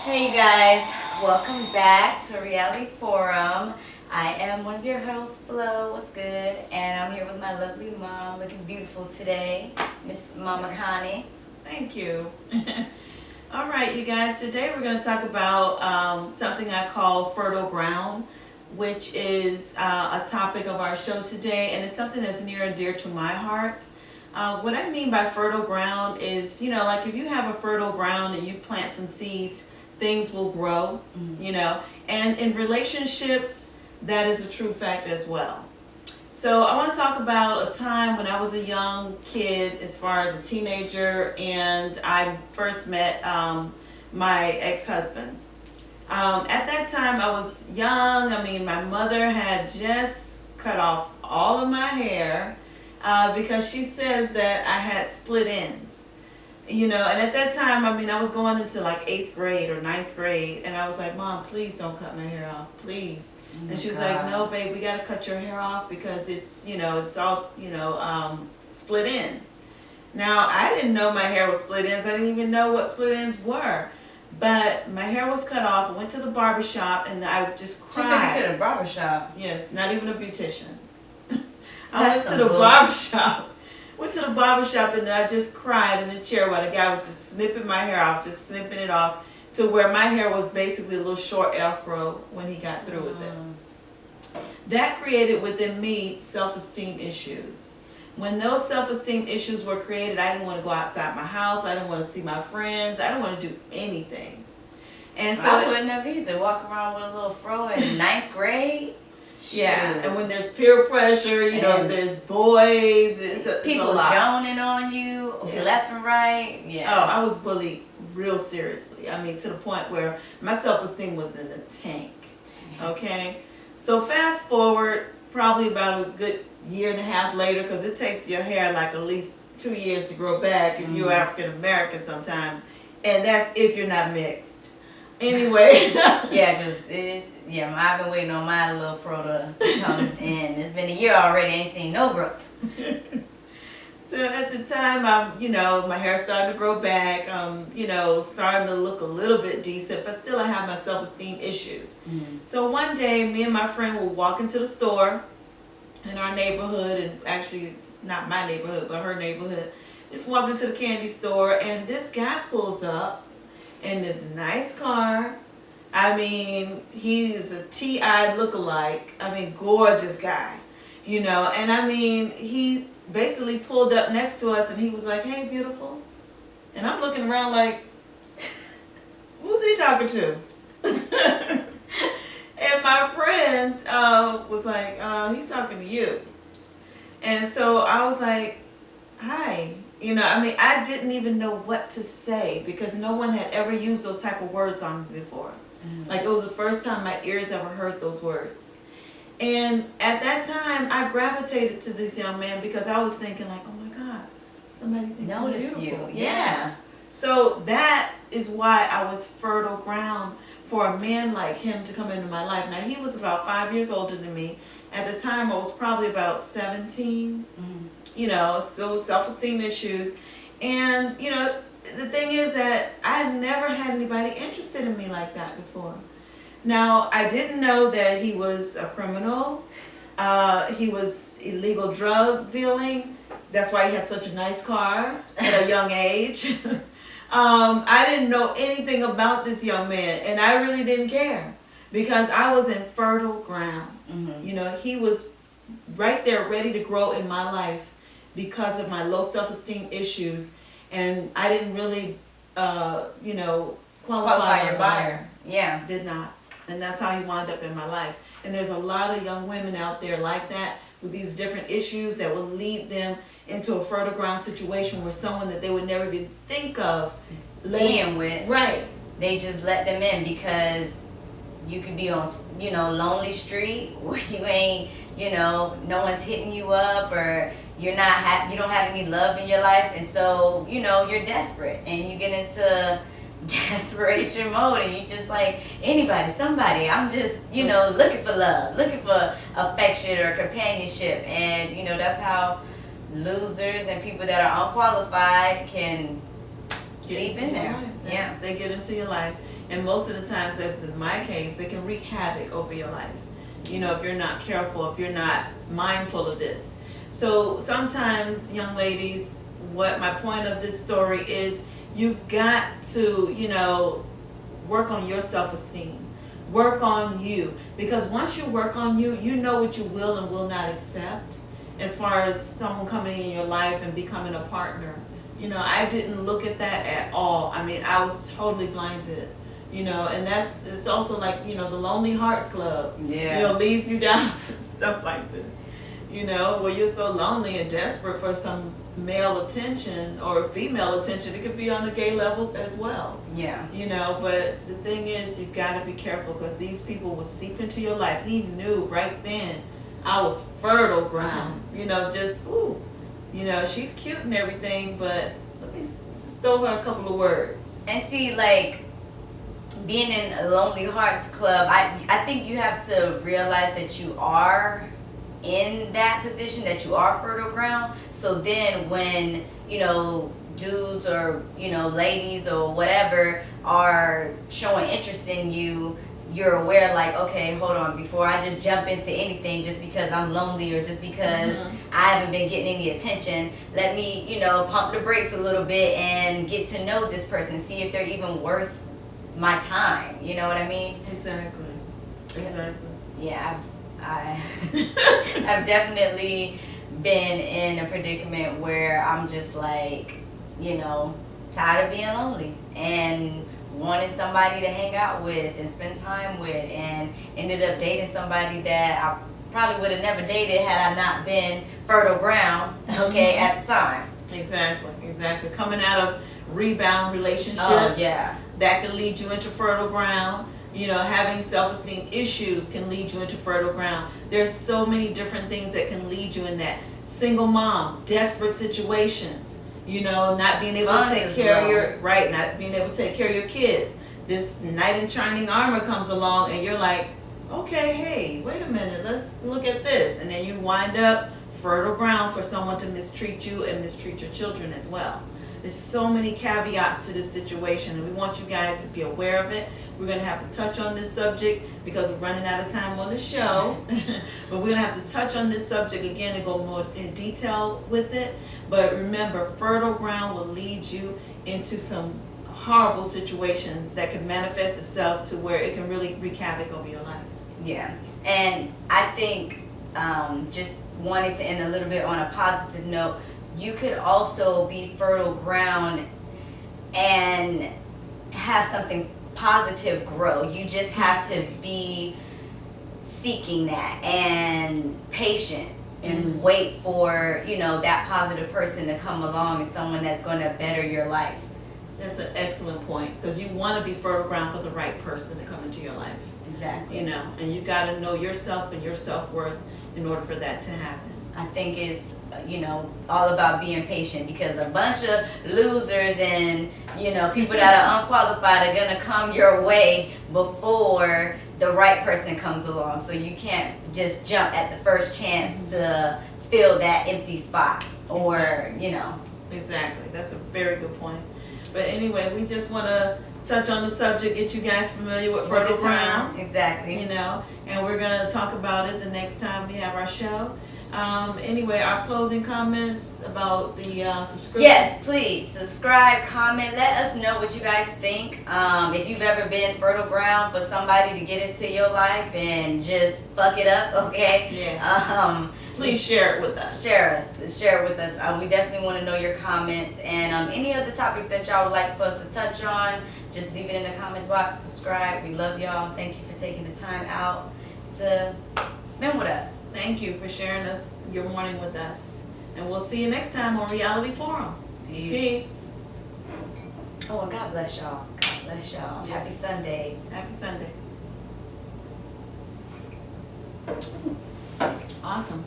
Hey you guys, welcome back to Reality Forum. I am one of your hosts, Flo. What's good? And I'm here with my lovely mom, looking beautiful today, Miss Mama Connie. Thank you. All right, you guys, today we're going to talk about something I call fertile ground, which is a topic of our show today, and it's something that's near and dear to my heart. What I mean by fertile ground is, like if you have a fertile ground and you plant some seeds, things will grow, and in relationships, that is a true fact as well. So I want to talk about a time when I was a young kid, as far as a teenager, and I first met my ex-husband. At that time, I was young. I mean, my mother had just cut off all of my hair because she says that I had split ends. And at that time, I mean, I was going into like 8th grade or 9th grade, and I was like, Mom, please don't cut my hair off, please. Oh and she was God. like, no, babe, we got to cut your hair off because it's, it's all, split ends. Now, I didn't know my hair was split ends. I didn't even know what split ends were. But my hair was cut off. I went to the barbershop, and I just cried. She took you to the barbershop. Yes, not even a beautician. I That's went to the barbershop. Went to the barbershop and I just cried in the chair while the guy was just snipping my hair off, just snipping it off to where my hair was basically a little short afro when he got through with it. That created within me self-esteem issues. When those self-esteem issues were created, I didn't want to go outside my house. I didn't want to see my friends. I didn't want to do anything. And so I wouldn't have either. Walk around with a little fro in 9th grade. Yeah, and when there's peer pressure, there's boys, people it's a lot. joning on you, left and right. Yeah. Oh, I was bullied real seriously. I mean, to the point where my self-esteem was in the tank. Okay, so fast forward probably about a good year and a half later, because it takes your hair like at least 2 years to grow back if you're African American sometimes, and that's if you're not mixed. Anyway. I've been waiting on my little fro to come in. It's been a year already. I ain't seen no growth. So at the time, my hair started to grow back. Starting to look a little bit decent, but still I have my self-esteem issues. So one day, me and my friend were walking to the store in our neighborhood, and actually not my neighborhood, but her neighborhood. Just walking to the candy store, and this guy pulls up in this nice car. I mean, he's a T.I. lookalike. I mean, gorgeous guy, and I mean, he basically pulled up next to us and he was like, hey, beautiful. And I'm looking around like, who's he talking to? And my friend was like, he's talking to you. And so I was like, hi. I didn't even know what to say because no one had ever used those type of words on me before. Like, it was the first time my ears ever heard those words. And at that time, I gravitated to this young man because I was thinking like, oh my God, somebody thinks Notice I'm beautiful. you. Yeah. So that is why I was fertile ground for a man like him to come into my life. Now, he was about 5 years older than me. At the time, I was probably about 17. Still with self-esteem issues. And, the thing is that I never had anybody interested in me like that before. Now, I didn't know that he was a criminal. He was illegal drug dealing. That's why he had such a nice car at a young age. I didn't know anything about this young man, and I really didn't care because I was in fertile ground. He was right there ready to grow in my life because of my low self-esteem issues. And I didn't really, qualify your buyer. Yeah. Did not. And that's how he wound up in my life. And there's a lot of young women out there like that with these different issues that will lead them into a fertile ground situation where someone that they would never even think of being with. Right. They just let them in because you could be on, lonely street where you ain't, no one's hitting you up or you're not you don't have any love in your life, and so you're desperate and you get into desperation mode and you just like somebody I'm just looking for love, looking for affection or companionship, and that's how losers and people that are unqualified can seep in there. Yeah. They get into your life. And most of the times, as in my case, they can wreak havoc over your life. You know, if you're not careful, if you're not mindful of this. So sometimes, young ladies, what my point of this story is, you've got to, you know, work on your self-esteem. Work on you. Because once you work on you, you know what you will and will not accept as far as someone coming in your life and becoming a partner. You know, I didn't look at that at all. I mean, I was totally blinded. You know, and it's also like, you know, the Lonely Hearts Club, yeah, you know, leads you down stuff like this, you know, where you're so lonely and desperate for some male attention or female attention. It could be on the gay level as well. Yeah. You know, but the thing is, you've got to be careful because these people will seep into your life. He knew right then I was fertile ground, you know, just, ooh, you know, she's cute and everything, but let me just throw her a couple of words. And see, like, being in a Lonely Hearts Club, I think you have to realize that you are in that position, that you are fertile ground. So then when, you know, dudes or, you know, ladies or whatever are showing interest in you, you're aware, like, okay, hold on, before I just jump into anything just because I'm lonely or just because I haven't been getting any attention, let me, you know, pump the brakes a little bit and get to know this person, see if they're even worth my time. You know what I mean? Exactly. Yeah, I've definitely been in a predicament where I'm just like, you know, tired of being lonely and wanted somebody to hang out with and spend time with, and ended up dating somebody that I probably would have never dated had I not been fertile ground, okay, at the time. Exactly. Coming out of rebound relationships. Oh, yeah. That can lead you into fertile ground. You know, having self-esteem issues can lead you into fertile ground. There's so many different things that can lead you in that. Single mom, desperate situations. You know, not being able to take care of your not being able to take care of your kids. This knight in shining armor comes along, and you're like, okay, hey, wait a minute, let's look at this, and then you wind up fertile ground for someone to mistreat you and mistreat your children as well. There's so many caveats to this situation, and we want you guys to be aware of it. We're going to have to touch on this subject because we're running out of time on the show. But we're going to have to touch on this subject again and go more in detail with it. But remember, fertile ground will lead you into some horrible situations that can manifest itself to where it can really wreak havoc over your life. Yeah. And I think just wanted to end a little bit on a positive note. You could also be fertile ground and have something positive grow. You just have to be seeking that and patient and wait for, you know, that positive person to come along and someone that's going to better your life. That's an excellent point, because you want to be fertile ground for the right person to come into your life. Exactly. You know, and you got to know yourself and your self-worth in order for that to happen. I think it's, you know, all about being patient, because a bunch of losers and, you know, people that are unqualified are going to come your way before the right person comes along. So you can't just jump at the first chance to fill that empty spot or, you know. Exactly. That's a very good point. But anyway, we just want to touch on the subject, get you guys familiar with fertile ground. Exactly. You know, and we're going to talk about it the next time we have our show. Anyway, our closing comments about the subscription. Yes, please subscribe, comment, let us know what you guys think. If you've ever been fertile ground for somebody to get into your life and just fuck it up, okay? Yeah. Please share it with us. Share it with us. We definitely want to know your comments, and any other topics that y'all would like for us to touch on, just leave it in the comments box. Subscribe. We love y'all. Thank you for taking the time out to spend with us. Thank you for sharing your morning with us. And we'll see you next time on Reality Forum. Peace. Oh, and God bless y'all. God bless y'all. Yes. Happy Sunday. Happy Sunday. Awesome.